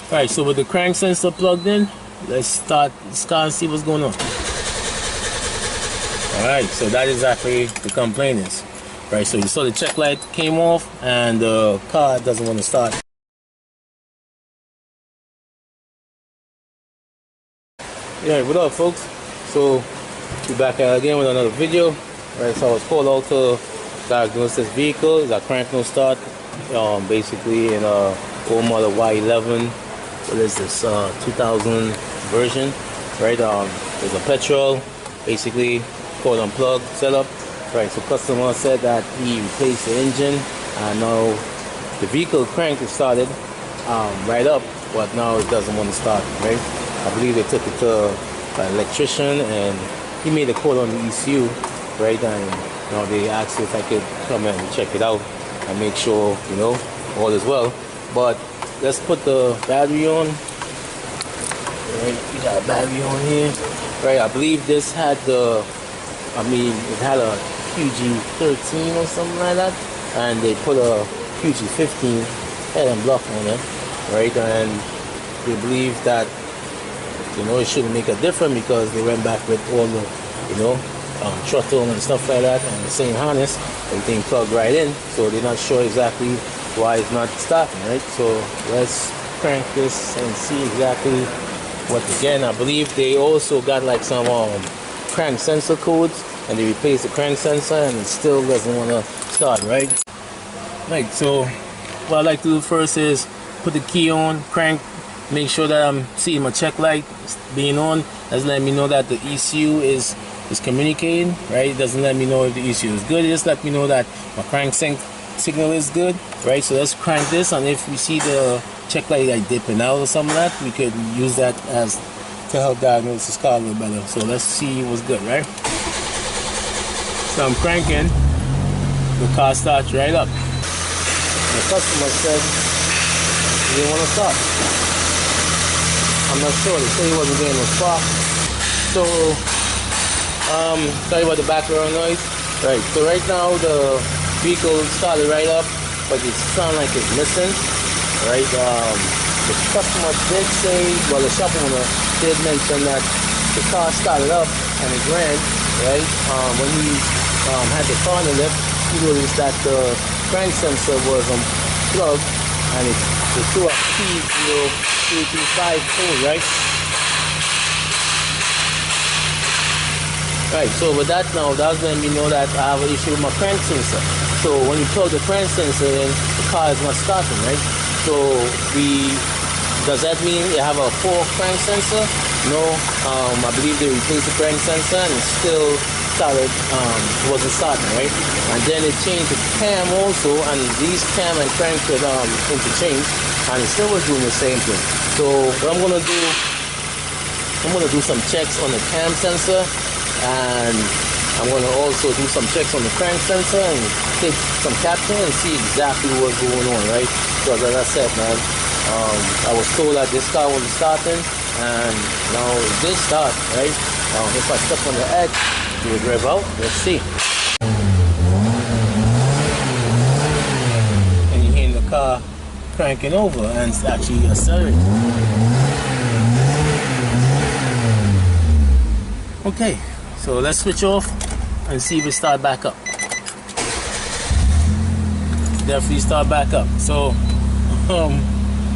Alright, so with the crank sensor plugged in, let's start this car and see what's going on. Alright, so that is exactly the complaint is. Right, so you saw the check light came off and the car doesn't want to start. Yeah, what up folks? So we're back again with another video. Right, so I was called out to diagnose this vehicle. It's a crank no start. Basically in a old model Y11. What is this? 2000 version. Right, there's a petrol. Basically cord unplugged setup. Right, so customer said that he replaced the engine and now the vehicle crank is started right up, but now it doesn't want to start. Right, I believe they took it to an electrician and he made a call on the ECU. Right, and now they asked if I could come and check it out and make sure all is well. But let's put the battery on. Right, we got a battery on here. Right, I believe this had it had a QG13 or something like that, and they put a QG15 head and block on it. Right, and they believe that it shouldn't make a difference because they went back with all the throttle and stuff like that and the same harness, everything plugged right in, so they're not sure exactly why it's not starting. Right, so let's crank this and see exactly what. Again, I believe they also got like some crank sensor codes and they replaced the crank sensor and it still doesn't want to start. Right, so what I like to do first is put the key on, crank, make sure that I'm seeing my check light being on. That's letting me know that the ECU is communicating. Right, it doesn't let me know if the ECU is good, it just let me know that my crank signal is good. Right, so let's crank this, and if we see the check light like dipping out or something like that, we could use that as to help diagnose this car a little better. So let's see what's good. Right, so I'm cranking, the car starts right up. The customer said he didn't want to start. I'm not sure, they said he wasn't getting no spark. So sorry about the background noise. Right, so right now the vehicle started right up, but it sounds like it's missing. Right, the customer did say, well, the shop owner did mention that the car started up and it ran. Right, when he had the car on the lift, he noticed that the crank sensor was unplugged and it threw a P0335 code. Right. Right, so with that now, that's letting me know that I have an issue with my crank sensor. So when you plug the crank sensor in, the car is not starting. Right, so does that mean you have a poor crank sensor? No, I believe they replaced the crank sensor and it still started, wasn't starting. Right, and then it changed the cam also, and these cam and crank could interchange, and it still was doing the same thing. So what I'm gonna do some checks on the cam sensor, and I'm going to also do some checks on the crank sensor and take some capture and see exactly what's going on. Right, because as I said, man, I was told that this car wasn't starting and now it did start. Right, if I step on the edge it would rev out. Let's see. And you hear the car cranking over and it's actually accelerating. Okay, so let's switch off and see if it start back up. Definitely start back up. So,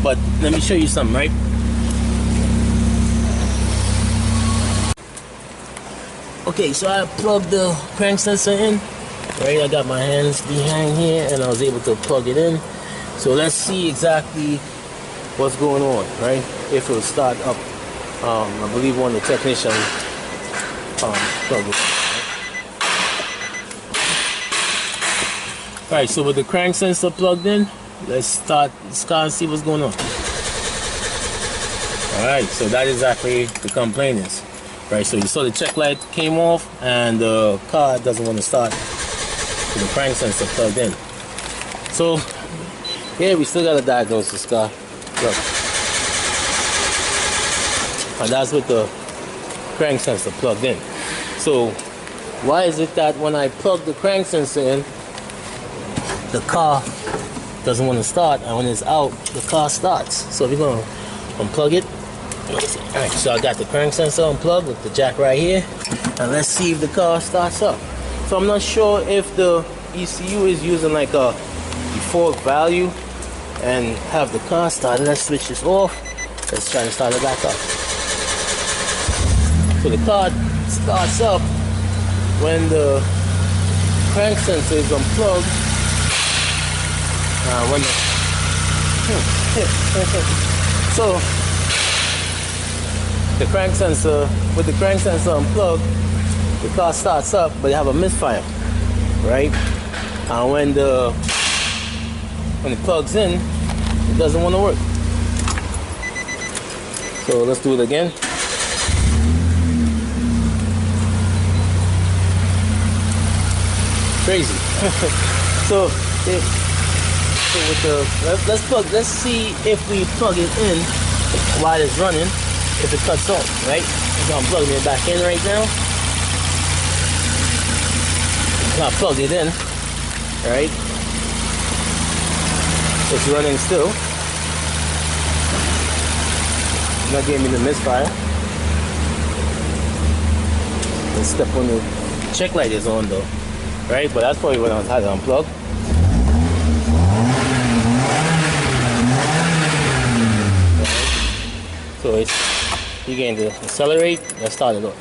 but let me show you something, right? Okay, so I plugged the crank sensor in. Right, I got my hands behind here and I was able to plug it in. So let's see exactly what's going on, right? If it will start up. I believe one of the technicians plug it. Alright, so with the crank sensor plugged in, let's start this car and see what's going on. Alright, so that is exactly the complaint is. Right, so you saw the check light came off and the car doesn't want to start with the crank sensor plugged in. So yeah, we still gotta diagnose this car. Look. And that's with the crank sensor plugged in. So why is it that when I plug the crank sensor in, the car doesn't want to start, and when it's out, the car starts? So we're gonna unplug it. Alright, so I got the crank sensor unplugged with the jack right here. And let's see if the car starts up. So I'm not sure if the ECU is using like a default value and have the car started. Let's switch this off. Let's try to start it back up. So the car starts up when the crank sensor is unplugged. So the crank sensor, with the crank sensor unplugged, the car starts up, but you have a misfire, right? And when it plugs in, it doesn't want to work. So let's do it again. Crazy. So with the let's see if we plug it in while it's running, if it cuts off, right? So I'm plugging it back in right now. I plugged it in, right? It's running still. It's not giving me the misfire. The step on the check light is on though, right? But that's probably when I had it unplugged. So it's beginning to accelerate. Let's start it up.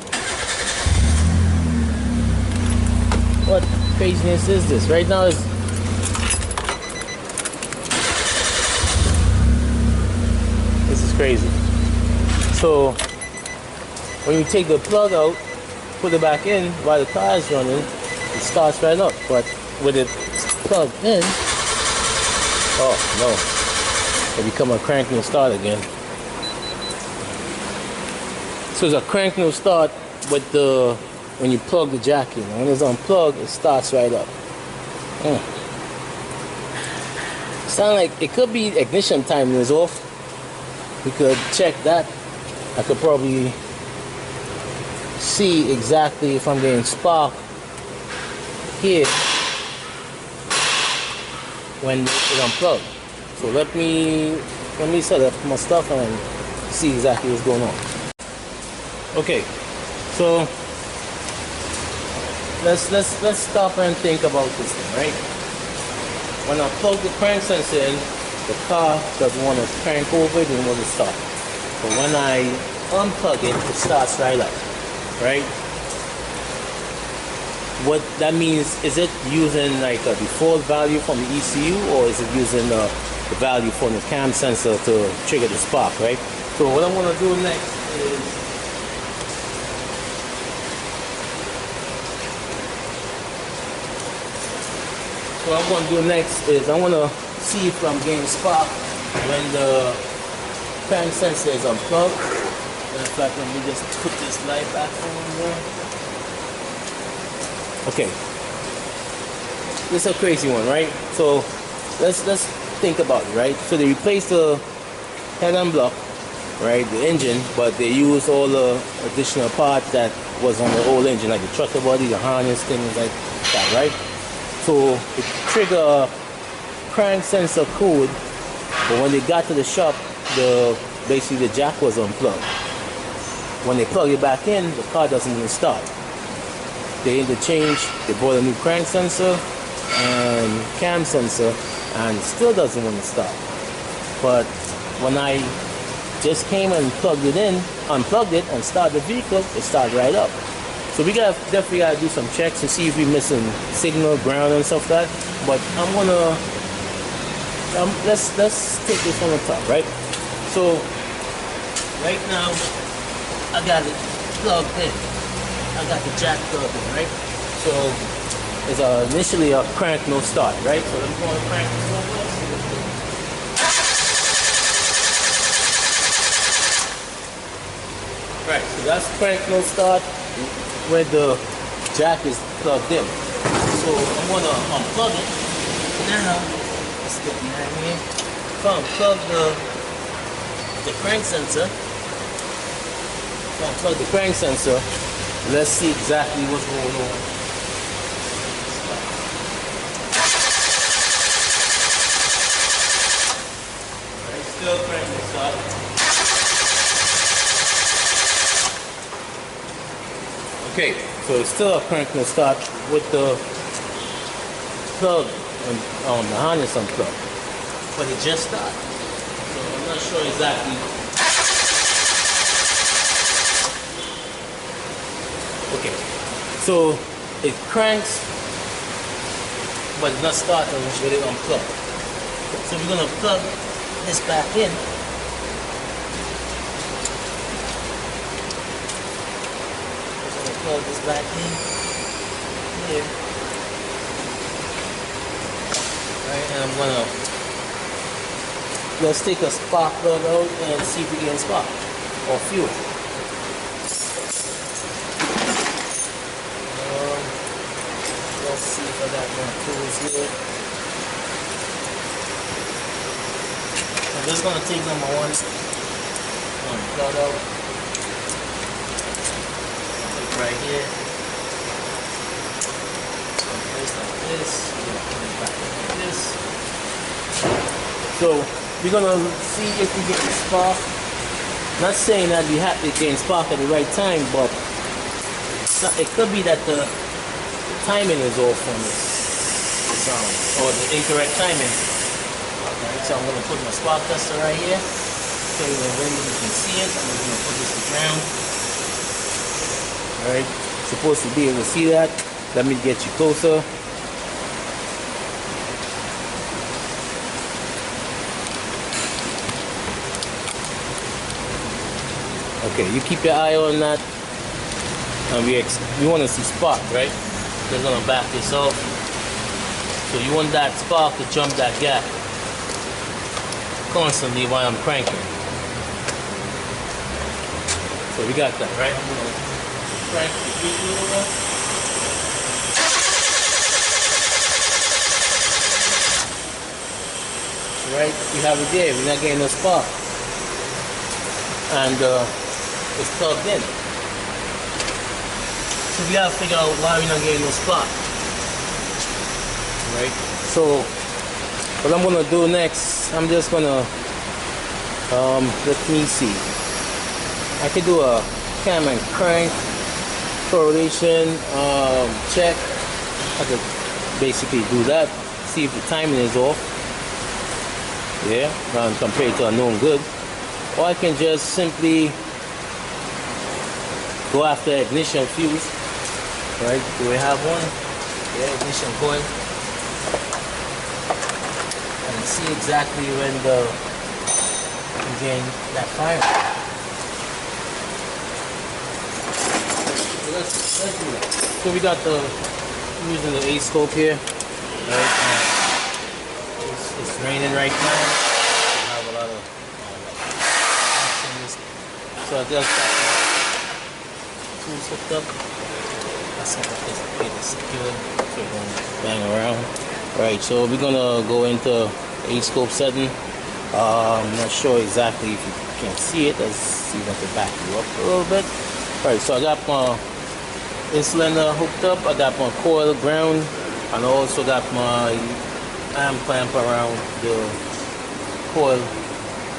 What craziness is this? Right now this is crazy. So when you take the plug out, put it back in while the car is running, it starts right up. But with it plugged in, oh no, it becomes a crank no start again. So it's a crank no start with the when you plug the jack in. When it's unplugged, it starts right up. Sound like it could be ignition timing is off. We could check that. I could probably see exactly if I'm getting spark here when it's unplugged. So let me set up my stuff and see exactly what's going on. Okay, so let's stop and think about this thing, right? When I plug the crank sensor in, the car doesn't want to crank over, it doesn't want to start. But when I unplug it, it starts right up, right? What that means, is it using like a default value from the ECU, or is it using the value from the cam sensor to trigger the spark, right? So what I'm going to do next is what I'm going to do next is I want to see if I'm getting spark when the crank sensor is unplugged. In fact, let me just put this light back on there. Okay, this is a crazy one, right? So let's think about it, right? So they replaced the head and block, right, the engine, but they use all the additional parts that was on the old engine, like the throttle body, the harness, things like that, right? So it triggered a crank sensor code, but when they got to the shop, basically the jack was unplugged. When they plug it back in, the car doesn't even start. They interchange, they bought a new crank sensor and cam sensor, and it still doesn't want to start. But when I just came and plugged it in, unplugged it and started the vehicle, it started right up. So we definitely gotta do some checks and see if we're missing signal, ground and stuff like that. But I'm gonna let's take this from the top, right? So right now I got it plugged in. I got the jack plugged in, right? So it's initially a crank no start, right? So let me go on crank no start. Right, so that's crank no start where the jack is plugged in. So I'm gonna unplug it. Now, let's get behind here. If I unplug the crank sensor, let's see exactly what's going on. Right, still crank no start. Okay, so it's still a crank no start with the plug on the harness unplugged, but it just started. So I'm not sure exactly. Okay, so it cranks, but it's not starting with it unplugged. So we're gonna plug this back in. Plug this back in here. Right, and I'm gonna let's take a spark plug out and see if we get spark or fuel. Let's see if I got my tools here. I'm just gonna take number one plug out. Right here. Place like this. Put it back like this. So we're gonna see if we get the spark. Not saying that we have to get spark at the right time, but it could be that the timing is off on this or the incorrect timing. Alright, so I'm gonna put my spark tester right here. So when you can see it, I'm gonna put this to ground. Alright, supposed to be able to see that. Let me get you closer. Okay, you keep your eye on that. And we want to see spark, right? We're gonna back this off. So you want that spark to jump that gap constantly while I'm cranking. So we got that, right? I'm gonna crank the vehicle over. Right, we have it there. We're not getting no spark, and it's plugged in. So we gotta figure out why we're not getting no spark. Right. So what I'm gonna do next, I'm just gonna let me see. I could do a cam and crank correlation check. I could basically do that, see if the timing is off, yeah, and compare it to a known good. Or I can just simply go after ignition fuse. Right, do we have one? Yeah, ignition going. And see exactly when the again that fire. Let's do that. So we got using the A scope here, right? It's raining right now. We have a lot of so I just got the tools hooked up. Let's see if it's secure. So we're gonna bang around. Right. So we're gonna go into A scope setting. I'm not sure exactly if you can see it. Let's see if I can back you up a little bit. Alright, so I got my cylinder hooked up, I got my coil ground, and I also got my amp clamp around the coil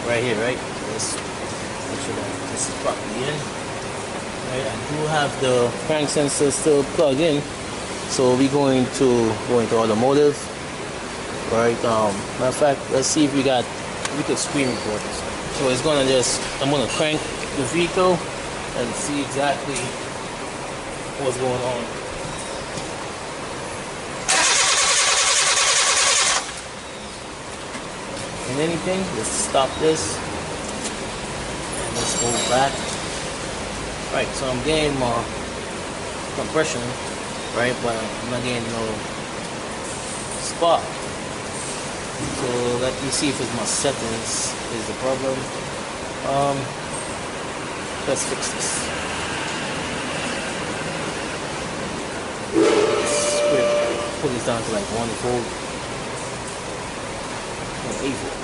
right here, right? Let's make sure that this is properly in. Right, I do have the crank sensor still plugged in, so we're going to go into automotive. Right, matter of fact, let's see if we could screen record this. So it's gonna I'm gonna crank the vehicle and see exactly what's going on. And anything, let's stop this and let's go back. Right, so I'm getting my compression, right, but I'm not getting no spark. So let me see if it's my settings is the problem. Let's fix this. Let's pull this down to like 1 volt. No, 8 volt.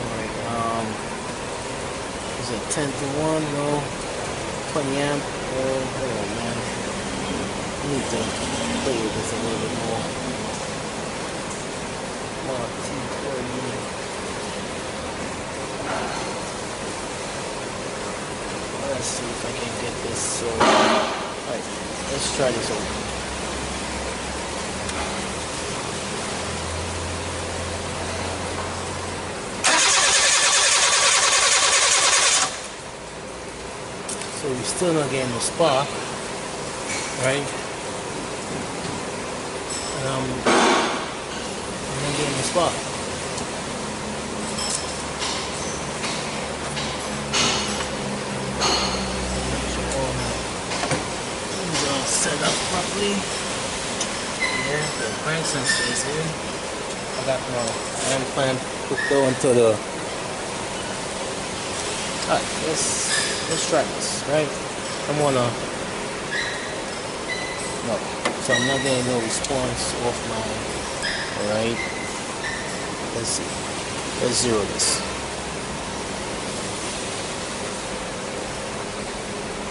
Alright, is it 10 to 1? No. 20 amp? Oh man. I need to play with this a little bit more. T40. So, alright, let's try this over. So we're still not getting the spark, right? And I'm not getting the spark. Set up properly. Yeah, the crank sensor is in. I got my amp clamp hooked onto the. Alright, let's try this, right? I'm gonna no, so I'm not getting no response off my. Alright, let's see. Let's zero this.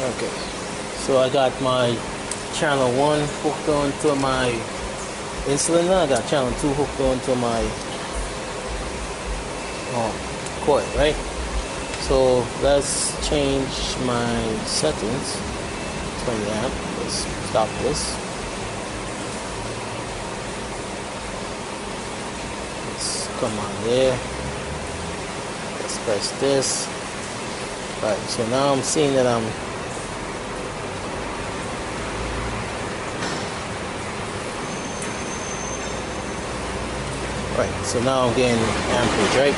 Okay, so I got my channel 1 hooked onto my insulin. I got channel 2 hooked onto my coil, right? So let's change my settings. 20 amp. Let's stop this. Let's come on there. Let's press this. Alright, so now I'm seeing that I'm right, so now I'm getting amperage, right?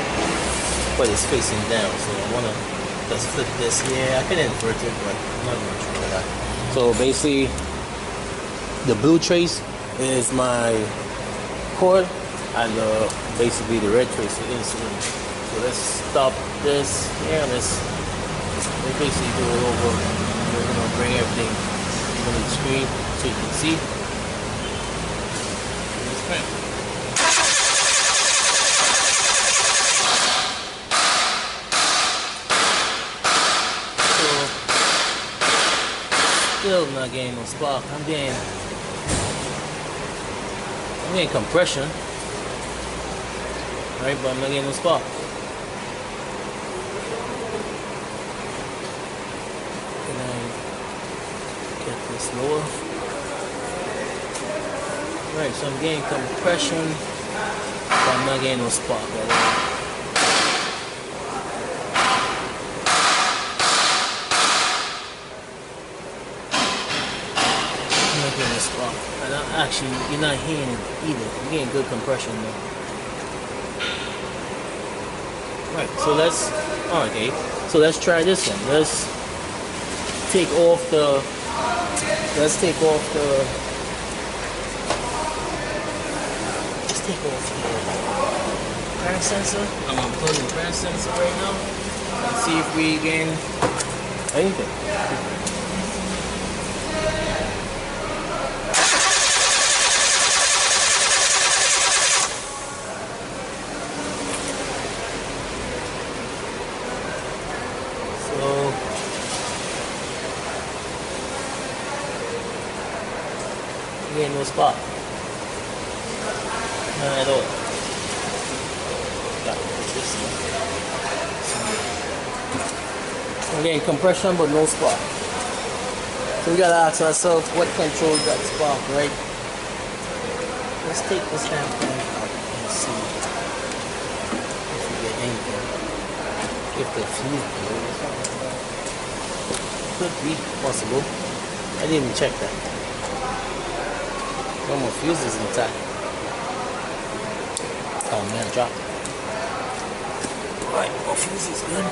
But it's facing down, so I want to just flip this here. I can invert it, but I'm not going to try that. So basically, the blue trace is my cord, and basically the red trace is insulin. So let's stop this here. Let's basically do it over. We're going to bring everything on the screen so you can see. Still not getting no spark. I'm getting compression, right? But I'm not getting no spark. Can I get this lower? Right, so I'm getting compression, but I'm not getting no spark at all. And actually, you're not hearing it either. You're getting good compression though. Right, so let's try this one. Let's take off the current sensor. I'm unplugging the current sensor right now and see if we gain anything. Again, no spot. None at all. Again, compression but no spark. So we gotta ask ourselves what controls that spark, right? Let's take this amp out and see if we get anything. If the fuse blows. Could be possible. I didn't even check that. No more fuse is intact. Oh man, drop. Alright, more fuse is good.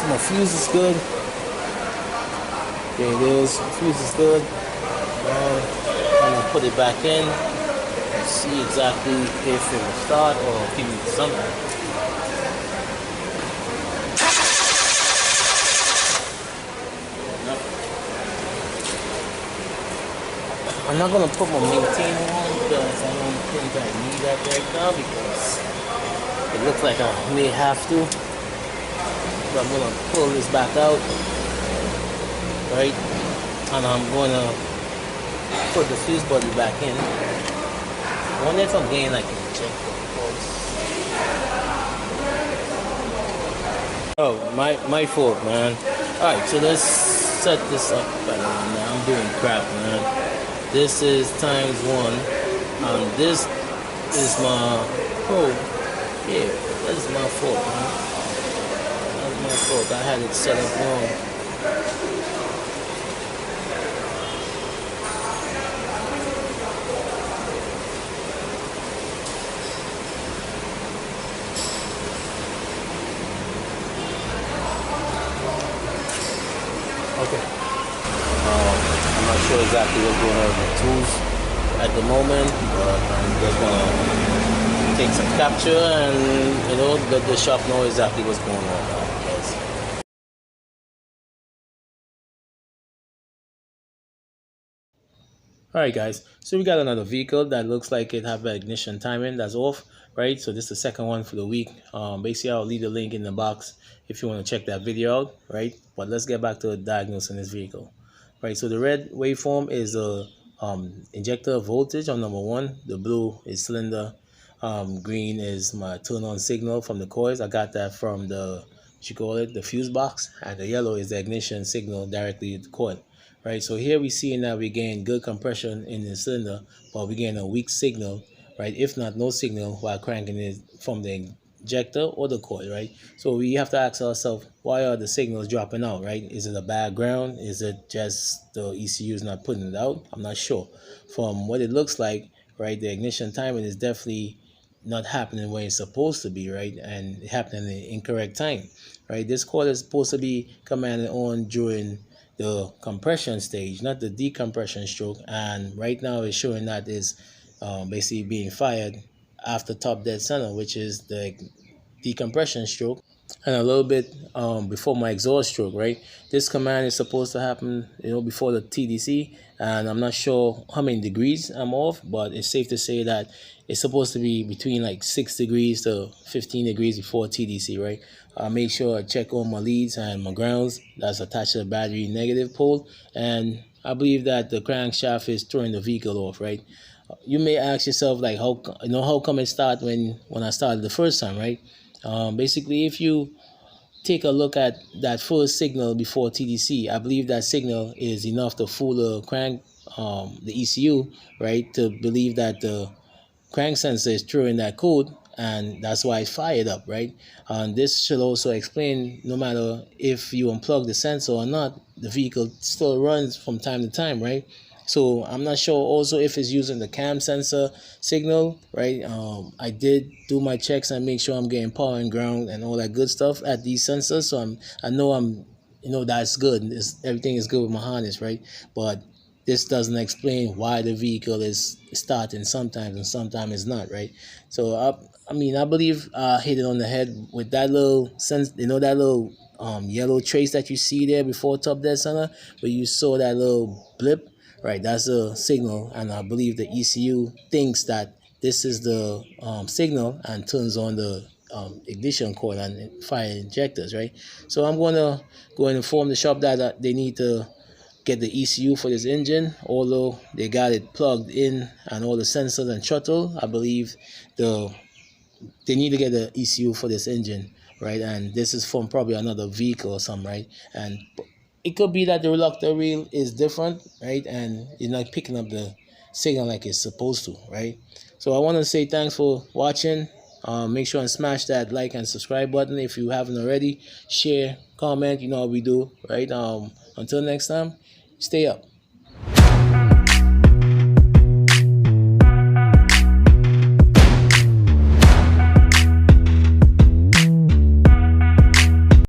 More fuse is good. There it is. Fuse is good. I'm gonna put it back in and see exactly if it will start or give me something. I'm not going to put my maintain on because I don't think I need that right now because it looks like I may have to. But I'm going to pull this back out, right? And I'm going to put the fuse body back in. I wonder if I'm getting like a injector pulse. Oh, my fault, man. Alright, so let's set this up better, man. I'm doing crap, man. This is ×1, and this is my yeah, that's my fault, man. That's my fault. I had it set up wrong. Okay. I'm not sure exactly what's going on with the tools at the moment, but I'm just gonna take some capture and let the shop know exactly what's going on. Alright guys, so we got another vehicle that looks like it have an ignition timing that's off, right? So this is the second one for the week. Basically I'll leave the link in the box if you want to check that video out, right? But let's get back to diagnosing this vehicle. Right, so the red waveform is the injector voltage on number 1. The blue is cylinder. Green is my turn on signal from the coils. I got that from the, what you call it, the fuse box. And the yellow is the ignition signal directly to the coil. Right, so here we see that we gain good compression in the cylinder, but we gain a weak signal, right? If not, no signal while cranking it from the injector or the coil, right? So we have to ask ourselves, why are the signals dropping out, right? Is it a bad ground? Is it just the ECU is not putting it out? I'm not sure. From what it looks like, right, the ignition timing is definitely not happening when it's supposed to be, right? And it happened in the incorrect time, right? This coil is supposed to be commanded on during the compression stage, not the decompression stroke, and right now it's showing that is basically being fired after top dead center, which is the decompression stroke, and a little bit before my exhaust stroke, right? This command is supposed to happen, before the TDC, and I'm not sure how many degrees I'm off, but it's safe to say that it's supposed to be between like 6 degrees to 15 degrees before TDC, right? I make sure I check all my leads and my grounds that's attached to the battery negative pole, and I believe that the crankshaft is throwing the vehicle off, right? You may ask yourself, like, how come it start when I started the first time, right? Basically, if you take a look at that first signal before TDC, I believe that signal is enough to fool the crank, the ECU, right, to believe that the crank sensor is throwing that code, and that's why it's fired up, right? And this should also explain, no matter if you unplug the sensor or not, the vehicle still runs from time to time, right? So I'm not sure also if it's using the cam sensor signal, right? I did do my checks and make sure I'm getting power and ground and all that good stuff at these sensors, so I know that's good. Everything is good with my harness, right? But this doesn't explain why the vehicle is starting sometimes and sometimes it's not, right? So I believe I hit it on the head with that little sense, that little yellow trace that you see there before top dead center, where you saw that little blip, right? That's a signal, and I believe the ECU thinks that this is the signal and turns on the ignition coil and fire injectors, right? So I'm going to go and inform the shop that they need to get the ECU for this engine, although they got it plugged in and all the sensors and throttle. I believe they need to get the ECU for this engine, right? And this is from probably another vehicle or something, right? And it could be that the reluctor wheel is different, right? And it's not picking up the signal like it's supposed to, right? So I want to say thanks for watching. Make sure and smash that like and subscribe button if you haven't already. Share, comment, you know how we do, right? Until next time, stay up.